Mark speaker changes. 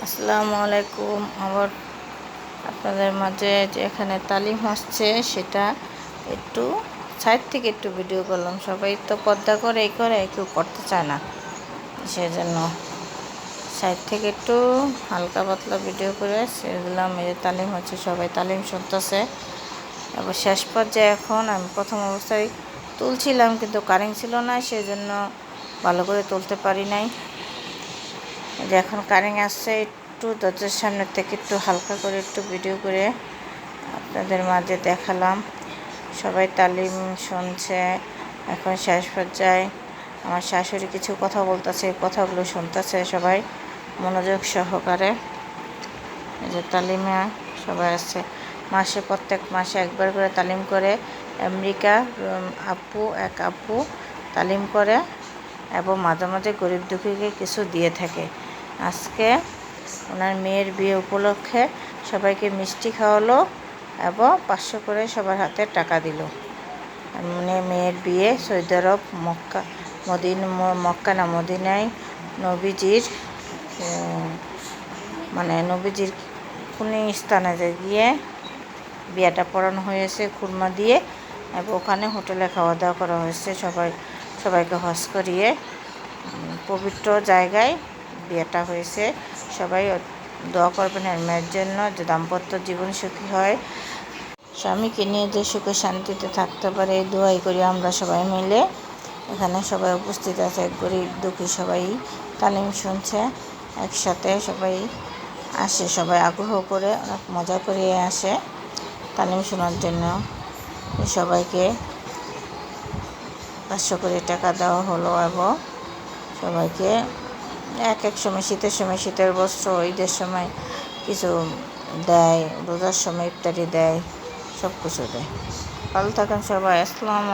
Speaker 1: আসসালামু আলাইকুম। আবার আপনাদের মাঝে যে এখানে তালিম হচ্ছে সেটা একটু সাইড থেকে একটু ভিডিও করলাম। সবাই তো পর্দা করে কেউ করতে চায় না, সেজন্য সাইড থেকে একটু হালকা পাতলা ভিডিও করে সেগুলাম। এই যে তালিম হচ্ছে, সবাই তালিম শুনতেছে। এবার শেষ পর্যায়ে এখন আমি প্রথম অবস্থায় তুলছিলাম, কিন্তু কারেন্ট ছিল না, সেজন্য ভালো করে তুলতে পারি নাই। যে এখন কারেন্ট আসছে, একটু দরজার সামনে থেকে একটু হালকা করে একটু ভিডিও করে আপনাদের মাঝে দেখালাম। সবাই তালিম শুনছে। এখন শেষ পর্যায়ে আমার শাশুড়ি কিছু কথা বলতেছে, কথাগুলো শুনতেছে সবাই মনোযোগ সহকারে। এই যে তালিমে সবাই আছে, প্রত্যেক মাসে একবার করে তালিম করে। আমেরিকা এক আপু তালিম করে এবং মাঝে মাঝে গরিব দুঃখীকে কিছু দিয়ে থাকে। আজকে ওনার মেয়ের বিয়ে উপলক্ষে সবাইকে মিষ্টি খাওয়ালো এবং 500 করে সবার হাতে টাকা দিল। মানে মেয়ের বিয়ে সৌদি আরব মক্কা না মদিনায় নবীজির নবীজির কোন স্থানে গিয়ে বিয়েটা পড়ানো হয়েছে খুরমা দিয়ে, এবং ওখানে হোটেলে খাওয়া দাওয়া করা হয়েছে। সবাইকে হজ করিয়ে পবিত্র জায়গায় বিয়েটা হয়েছে। সবাই দোয়া করবেন আর মেয়ের জন্য, যে দাম্পত্য জীবন সুখী হয়, স্বামীকে নিয়ে যে সুখে শান্তিতে থাকতে পারে, এই দোয়াই করি আমরা সবাই মিলে। এখানে সবাই উপস্থিত আছে, গরিব দুঃখী সবাই তালিম শুনছে একসাথে। সবাই আসে, সবাই আগ্রহ করে অনেক মজা করে আসে তালিম শোনার জন্য। সবাইকে 500 করে টাকা দেওয়া হলো এবং সবাইকে এক সময় শীতের বস্ত্র, ঈদের সময় কিছু দেয়, রোজার সময় ইফতারি দেয়, সব কিছু দেয়। ভালো থাকেন সবাই। আসসালামু